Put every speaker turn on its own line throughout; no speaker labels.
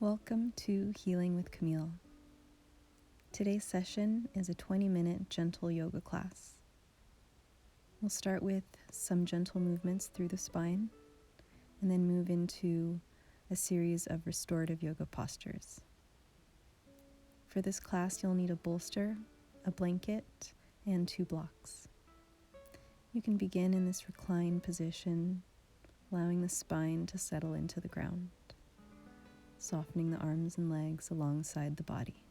Welcome to Healing with Camille. Today's session is a 20-minute gentle yoga class. We'll start with some gentle movements through the spine and then move into a series of restorative yoga postures. For this class, you'll need a bolster, a blanket, and 2 blocks. You can begin in this reclined position, allowing the spine to settle into the ground, softening the arms and legs alongside the body.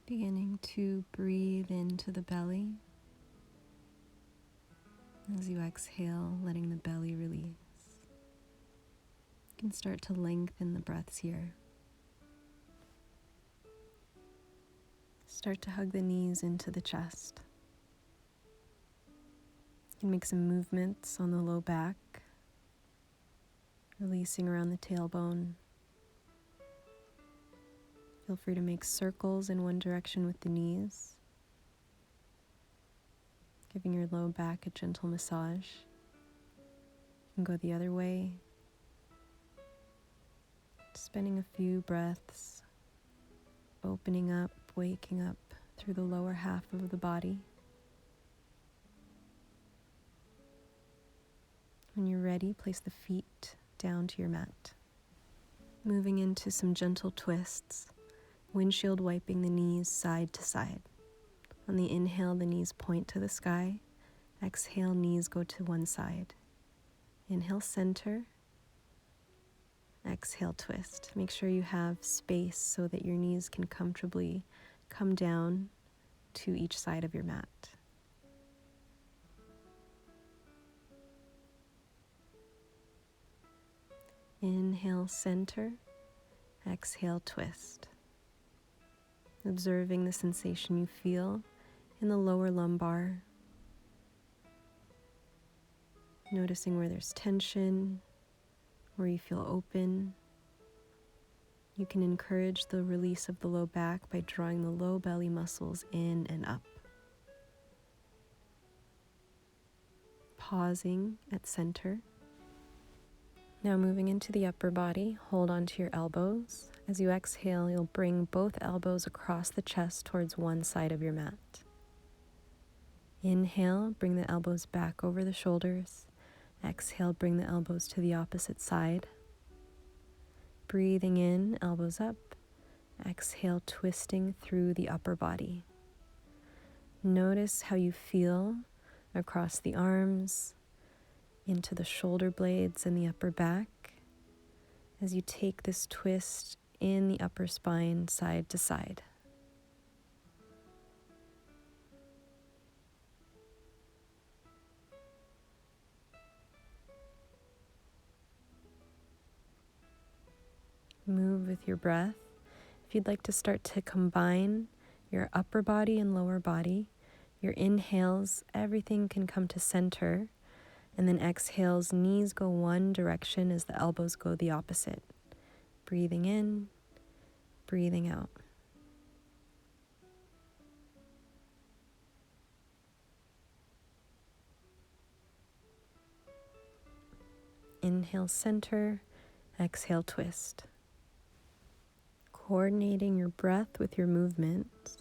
Beginning to breathe into the belly. As you exhale, letting the belly release. You can start to lengthen the breaths here. Start to hug the knees into the chest. You can make some movements on the low back, releasing around the tailbone. Feel free to make circles in one direction with the knees, giving your low back a gentle massage. You can go the other way, spending a few breaths, opening up, waking up through the lower half of the body. When you're ready, place the feet down to your mat. Moving into some gentle twists, windshield wiping the knees side to side. On the inhale, the knees point to the sky. Exhale, knees go to one side. Inhale, center. Exhale, twist. Make sure you have space so that your knees can comfortably come down to each side of your mat. Inhale, center. Exhale, twist. Observing the sensation you feel in the lower lumbar. Noticing where there's tension, where you feel open. You can encourage the release of the low back by drawing the low belly muscles in and up. Pausing at center. Now moving into the upper body, hold onto your elbows. As you exhale, you'll bring both elbows across the chest towards one side of your mat. Inhale, bring the elbows back over the shoulders. Exhale, bring the elbows to the opposite side. Breathing in, elbows up. Exhale, twisting through the upper body. Notice how you feel across the arms, into the shoulder blades and the upper back, as you take this twist in the upper spine side to side. Move with your breath. If you'd like to start to combine your upper body and lower body, your inhales, everything can come to center, and then exhales, knees go one direction as the elbows go the opposite. Breathing in, breathing out. Inhale, center. Exhale, twist. Coordinating your breath with your movements.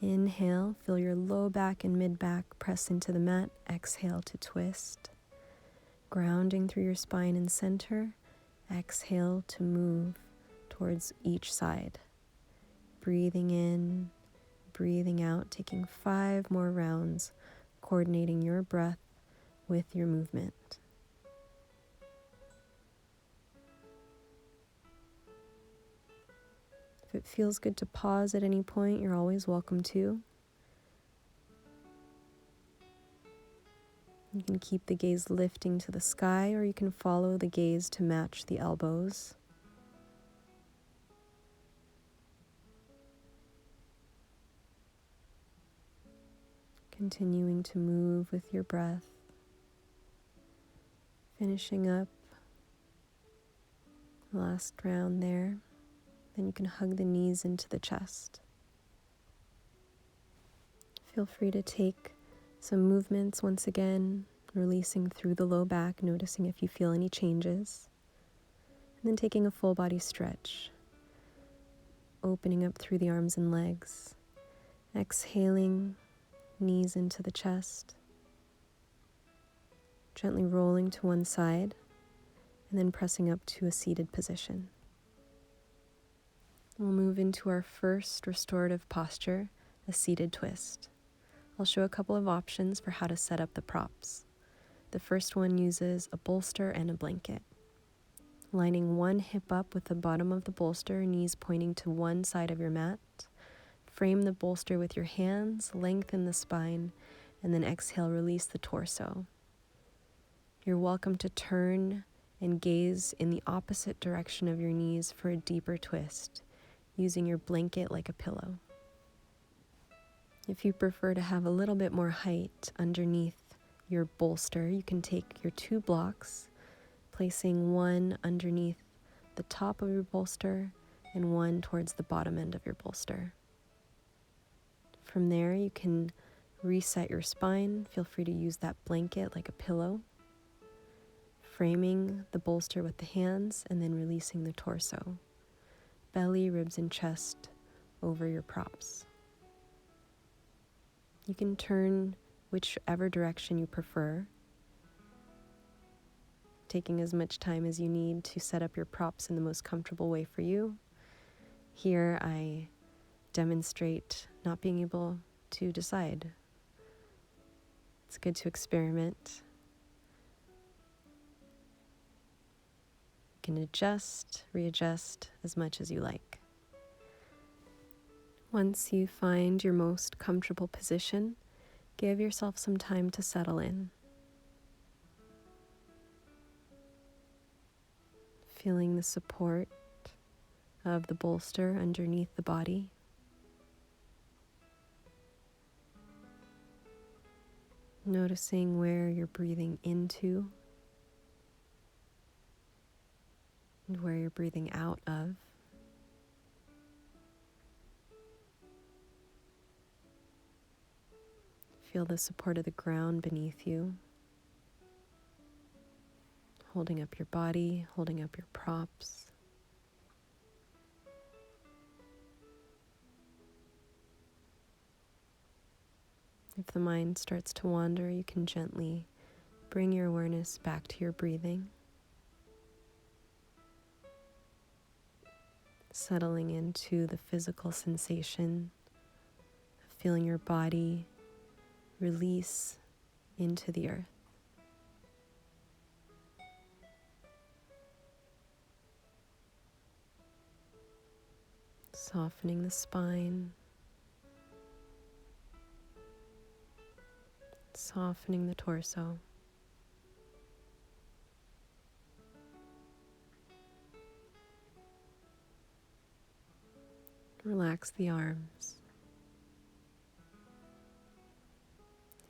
Inhale, feel your low back and mid back press into the mat. Exhale to twist. Grounding through your spine and center. Exhale to move towards each side. Breathing in, breathing out, taking 5 more rounds, coordinating your breath with your movement. If it feels good to pause at any point, you're always welcome to. You can keep the gaze lifting to the sky, or you can follow the gaze to match the elbows. Continuing to move with your breath. Finishing up the last round there. Then you can hug the knees into the chest. Feel free to take some movements once again, releasing through the low back, noticing if you feel any changes. And then taking a full body stretch, opening up through the arms and legs. Exhaling, knees into the chest. Gently rolling to one side, and then pressing up to a seated position. We'll move into our first restorative posture, a seated twist. I'll show a couple of options for how to set up the props. The first one uses a bolster and a blanket. Lining one hip up with the bottom of the bolster, knees pointing to one side of your mat. Frame the bolster with your hands, lengthen the spine, and then exhale, release the torso. You're welcome to turn and gaze in the opposite direction of your knees for a deeper twist, using your blanket like a pillow. If you prefer to have a little bit more height underneath your bolster, you can take your 2 blocks, placing one underneath the top of your bolster and one towards the bottom end of your bolster. From there, you can reset your spine. Feel free to use that blanket like a pillow, framing the bolster with the hands and then releasing the torso. Belly, ribs, and chest over your props. You can turn whichever direction you prefer, taking as much time as you need to set up your props in the most comfortable way for you. Here I demonstrate not being able to decide. It's good to experiment. You can adjust, readjust as much as you like. Once you find your most comfortable position, give yourself some time to settle in. Feeling the support of the bolster underneath the body. Noticing where you're breathing into and where you're breathing out of. Feel the support of the ground beneath you, holding up your body, holding up your props. If the mind starts to wander, you can gently bring your awareness back to your breathing, settling into the physical sensation of feeling your body release into the earth. Softening the spine, softening the torso. Relax the arms.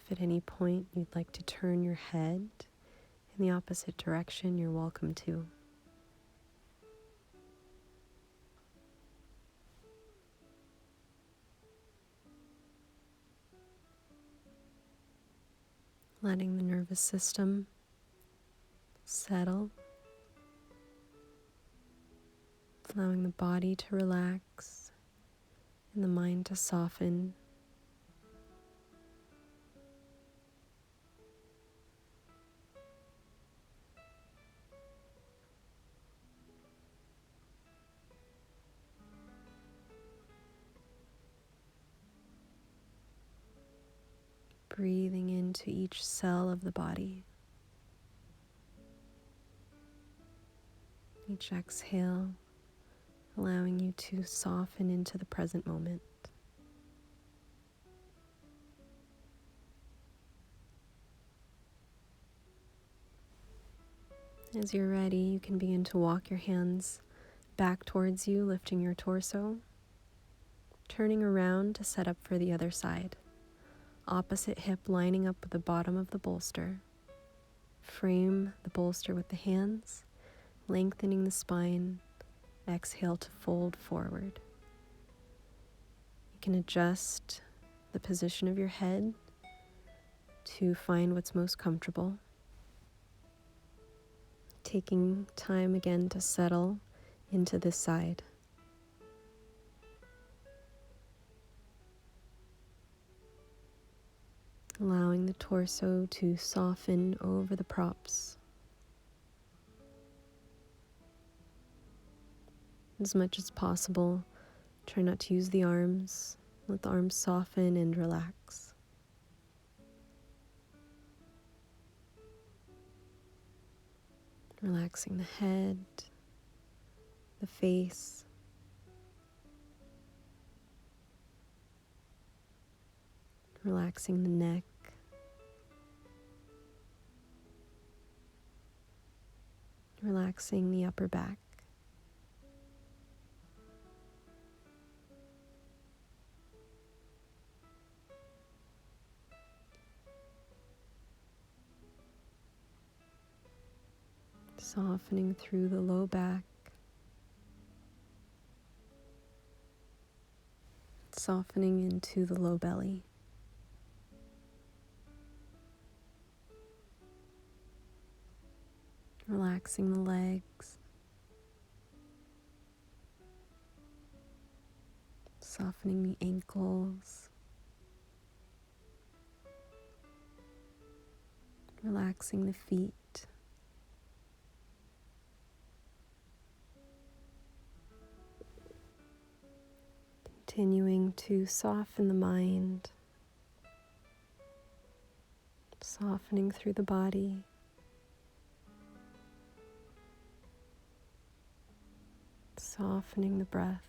If at any point you'd like to turn your head in the opposite direction, you're welcome to. Letting the nervous system settle, allowing the body to relax and the mind to soften. Breathing into each cell of the body. Each exhale, allowing you to soften into the present moment. As you're ready, you can begin to walk your hands back towards you, lifting your torso, turning around to set up for the other side. Opposite hip lining up with the bottom of the bolster. Frame the bolster with the hands, lengthening the spine. Exhale to fold forward. You can adjust the position of your head to find what's most comfortable. Taking time again to settle into this side. Allowing the torso to soften over the props. As much as possible, try not to use the arms. Let the arms soften and relax. Relaxing the head, the face, relaxing the neck, relaxing the upper back. Softening through the low back, softening into the low belly. Relaxing the legs, softening the ankles, relaxing the feet. Continuing to soften the mind, softening through the body, softening the breath.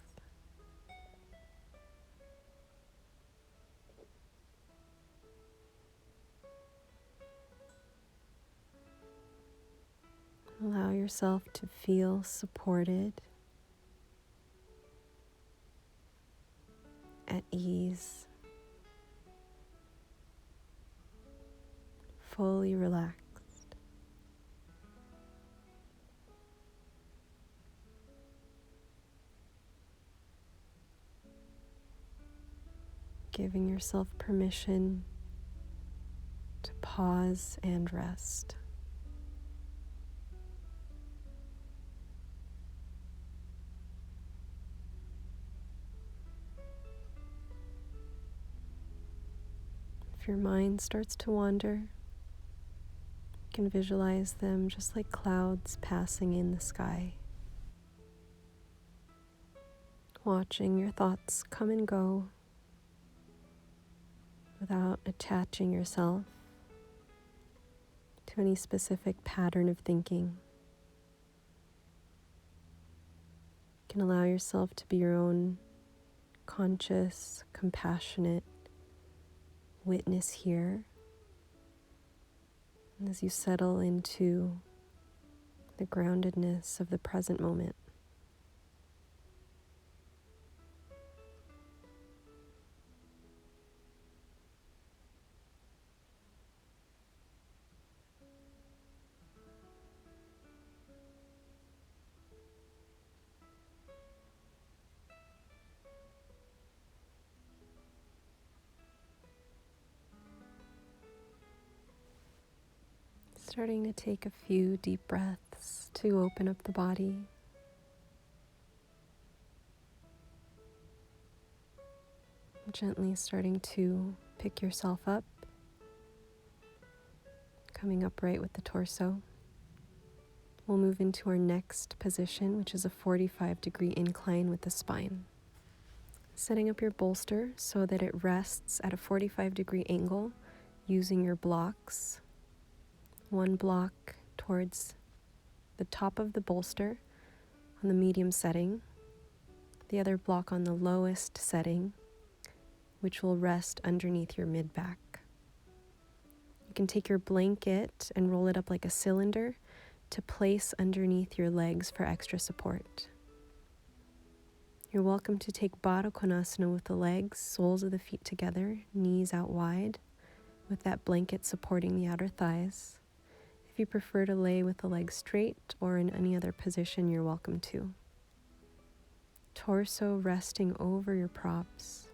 Allow yourself to feel supported, at ease, fully relaxed. Giving yourself permission to pause and rest. If your mind starts to wander, you can visualize them just like clouds passing in the sky. Watching your thoughts come and go without attaching yourself to any specific pattern of thinking. You can allow yourself to be your own conscious, compassionate witness here. And as you settle into the groundedness of the present moment. Starting to take a few deep breaths to open up the body. Gently starting to pick yourself up, coming upright with the torso. We'll move into our next position, which is a 45-degree incline with the spine. Setting up your bolster so that it rests at a 45-degree angle using your blocks. One block towards the top of the bolster on the medium setting, the other block on the lowest setting, which will rest underneath your mid-back. You can take your blanket and roll it up like a cylinder to place underneath your legs for extra support. You're welcome to take Baddha Konasana with the legs, soles of the feet together, knees out wide, with that blanket supporting the outer thighs. If
you prefer to lay with the legs straight or in any other position, you're welcome to. Torso resting over your props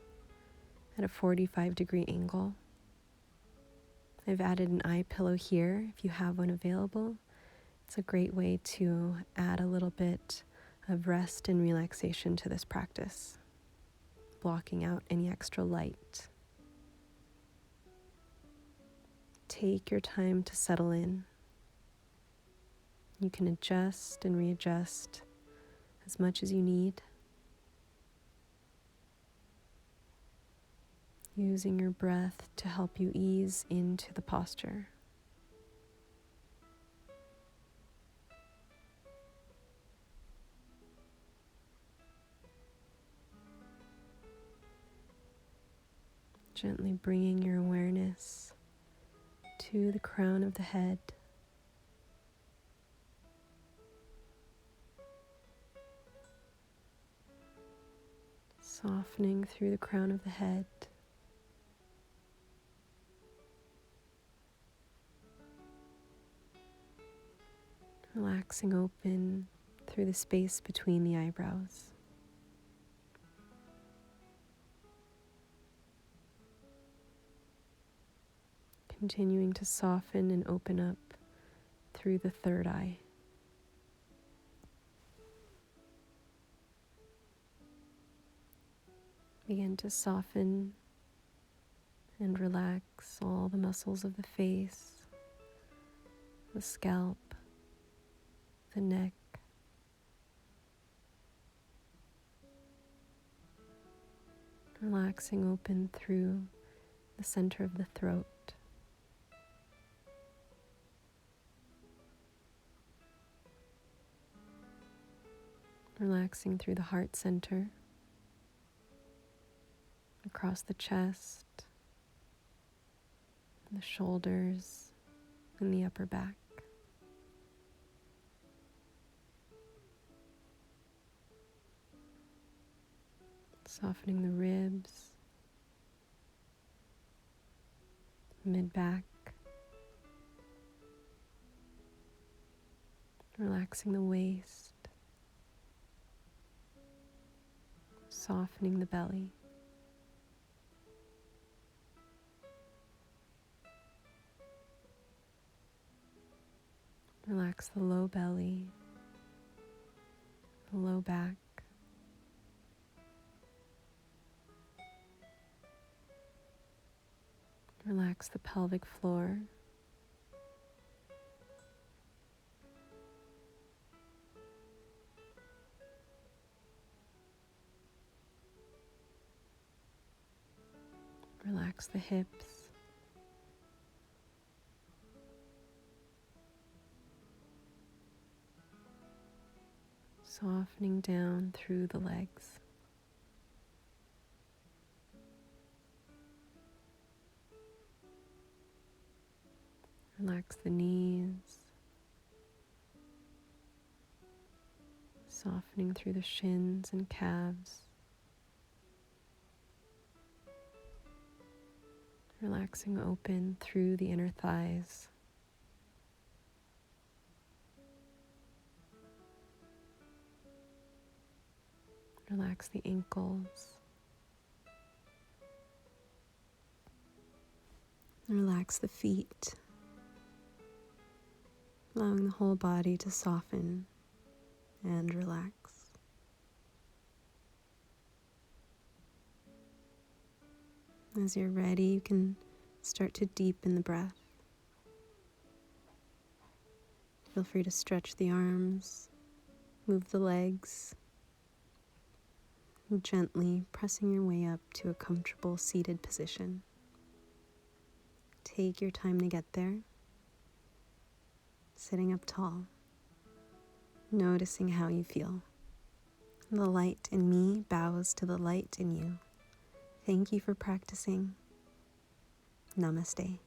at a 45-degree angle. I've added an eye pillow here if you have one available. It's a great way to add a little bit of rest and relaxation to this practice, blocking out any extra light. Take your time to settle in. You can adjust and readjust as much as you need, using your breath to help you ease into the posture. Gently bringing your awareness to the crown of the head. Softening through the crown of the head. Relaxing open through the space between the eyebrows. Continuing to soften and open up through the third eye. Begin to soften and relax all the muscles of the face, the scalp, the neck. Relaxing open through the center of the throat. Relaxing through the heart center, across the chest, the shoulders, and the upper back. Softening the ribs, mid-back, relaxing the waist, softening the belly. Relax the low belly, the low back. Relax the pelvic floor. Relax the hips. Softening down through the legs. Relax the knees. Softening through the shins and calves. Relaxing open through the inner thighs. Relax the ankles. Relax the feet, allowing the whole body to soften and relax. As you're ready, you can start to deepen the breath. Feel free to stretch the arms, move the legs, gently pressing your way up to a comfortable seated position. Take your time to get there. Sitting up tall, noticing how you feel. The light in me bows to the light in you. Thank you for practicing. Namaste.